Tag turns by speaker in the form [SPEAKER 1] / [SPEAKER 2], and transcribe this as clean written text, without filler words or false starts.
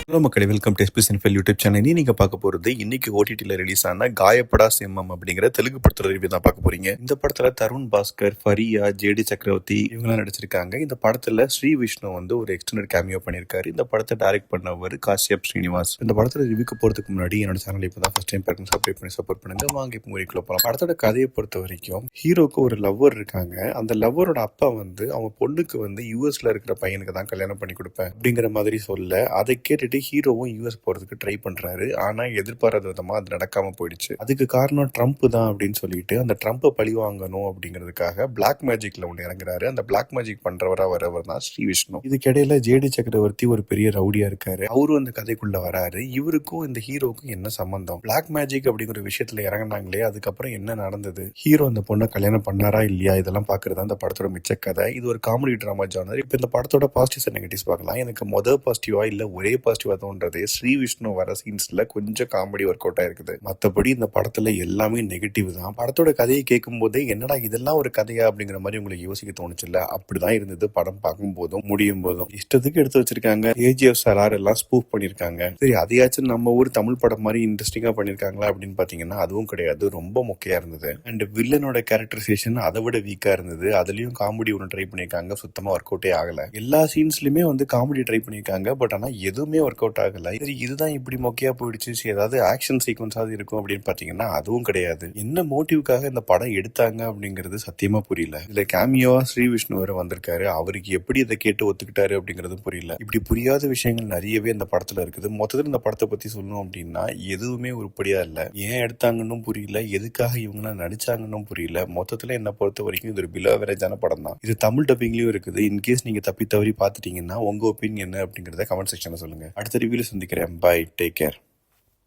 [SPEAKER 1] Hello மக்களே, welcome to SP cinephile YouTube channel. நீங்க பார்க்க போறது இன்னைக்கு ஓடிடில ரிலீஸ் ஆன காயப்படா சிம்மம் அப்படிங்கிற தெலுங்கு படத்தோட ரிவ்யூ தான் பார்க்க போறீங்க. இந்த படத்துல தருண் பாஸ்கர், ஃபரியா, ஜேடி சக்கரவர்த்தி இவங்கெல்லாம் நடிச்சிருக்காங்க. இந்த படத்துல ஸ்ரீ விஷ்ணு வந்து ஒரு எக்ஸ்டெண்டட் கேமியோ பண்ணிருக்காரு. இந்த படத்தை டைரக்ட் பண்ணவர் காஷ்யப் ஸ்ரீனிவாஸ். இந்த படத்துல ரிவ்யூக்கு போறதுக்கு முன்னாடி என்னோட சேனல் இப்பதான் ஃபர்ஸ்ட் டைம் பாருங்க, சப்ஸ்கிரைப் பண்ணி சப்போர்ட் பண்ணுங்க. வாங்க இப்போ மூவிக்குள்ள போலாம். படத்தோட கதையை பொறுத்த வரைக்கும் ஹீரோக்கு ஒரு லவ்வர் இருக்காங்க. அந்த லவ்வரோட அப்பா வந்து அவங்க பொண்ணுக்கு வந்து யூஎஸ்ல இருக்கிற பையனுக்கு தான் கல்யாணம் பண்ணி கொடுப்பேன் அப்படிங்கிற மாதிரி சொல்ல, அதை கேட்டுட்டு ஹீரோவும் யூஎஸ் போறதுக்கு ட்ரை பண்றாரு. ஆனா எதிர்பாராத விதமா அது நடக்காம போயிடுச்சு. அதுக்கு காரணம் ட்ரம்ப் தான் அப்படின்னு சொல்லிட்டு அந்த ட்ரம்ப்பை பழி வாங்கணும் அப்படிங்கிறதுக்காக பிளாக் மேஜிக்ல ஒண்ணு இறங்குறாரு. அந்த பிளாக் மேஜிக் பண்றவரா வரவர் தான் ஸ்ரீ விஷ்ணு. இதுக்கிடையில ஜேடி சக்கரவர்த்தி ஒரு பெரிய ரவுடியா இருக்காரு. அவரும் அந்த கதைக்குள்ள வராரு. இவருக்கும் இந்த ஹீரோக்கும் என்ன சம்பந்தம்? பிளாக் மேஜிக் அப்படிங்கிற விஷயத்துல இறங்கினாங்களே, அதுக்கப்புறம் என்ன நடந்தது? ஹீரோ அந்த பொண்ணை கல்யாணம் பண்ணாரா இல்லையா? இதெல்லாம் பாக்குறது அந்த படத்தோட மிச்ச கதை. இது ஒரு காமெடி டிராமா ஜானர். இப்ப இந்த படத்தோட பாசிட்டிவ்ஸ் நெகட்டிவ்ஸ் பார்க்கலாம். எனக்கு முதல் பாசிட்டிவா இல்ல ஒரே பாசிட்டிவா தோன்றதே ஸ்ரீ விஷ்ணு வர சீன்ஸ்ல கொஞ்சம் காமெடி ஒர்க் அவுட் ஆயிருக்குது. மத்தபடி இந்த படத்துல எல்லாமே நெகட்டிவ் தான். படத்தோட கதையை கேட்கும் போதே என்னடா இதெல்லாம் ஒரு கதையா அப்படிங்கிற மாதிரி உங்களுக்கு யோசிக்க தோணுச்சுல்ல? அப்படிதான் இருந்தது படம் பார்க்கும் போதும் முடியும் போதும். இஷ்டத்துக்கு எடுத்து வச்சிருக்காங்க. ஏஜிஎஃப் சலார் எல்லாம் ஸ்பூஃப் பண்ணிருக்காங்க. சரி, அதையாச்சும் நம்ம ஊர் தமிழ் படம் மாதிரி இன்ட்ரெஸ்டிங்கா பண்ணிருக்காங்களா அப்படின்னு பாத்தீங்கன்னா அதுவும் கிடையாது. ரொம்ப மொக்கையா இருந்தது. அண்ட் வில்லனோட கேரக்டரைசேஷன் அதை விட வீக்கா இருந்தது. அதுலயும் காமெடி ஒன்று ட்ரை பண்ணிருக்காங்க, சுத்தமா ஒர்க் அவுட்டே ஆகல. எல்லா சீன்ஸ்லயுமே வந்து காமெடி ட்ரை பண்ணிருக்காங்க, பட் ஆனா எதுவுமே ஒர்க் அவுட் ஆகல. சரி, இதுதான் இப்படி மொக்கையா போயிடுச்சு, ஏதாவது ஆக்ஷன் சீக்வன்ஸாவது இருக்கும் அப்படின்னு பாத்தீங்கன்னா அதுவும் கிடையாது. என்ன மோட்டிவ்காக இந்த படம் எடுத்தாங்க அப்படிங்கிறது சத்தியமா புரியல. இதுல கேமியோவா ஸ்ரீ விஷ்ணு வரை வந்திருக்காரு. அவருக்கு எப்படி இதை கேட்டு ஒத்துக்கிட்டாரு அப்படிங்கறதும் புரியல. இப்படி புரியாத விஷயங்கள் நிறையவே இந்த படத்துல இருக்குது. மொத்தத்தில் இந்த படத்தை பத்தி சொல்லணும் அப்படின்னா எதுவுமே உருப்படியா இல்ல. ஏன் எடுத்தாங்கன்னு புரியல, எதுக்காக இவங்க நடிச்சாங்கன்னு புரியல. மொத்தத்துல என்ன பொறுத்த வரைக்கும் இது ஒரு பிலோ அவரேஜான படம் தான். இது தமிழ் டப்பிங்லயும் இருக்குது. இன்கேஸ் நீங்க தப்பி தவறி பாத்துட்டீங்கன்னா உங்க ஒப்பீனியன் என்ன அப்படிங்கறத கமெண்ட் செக்ஷன்ல சொல்லுங்க. அடுத்த ரிவ்யூல சந்திக்கிறேன். Bye, take care.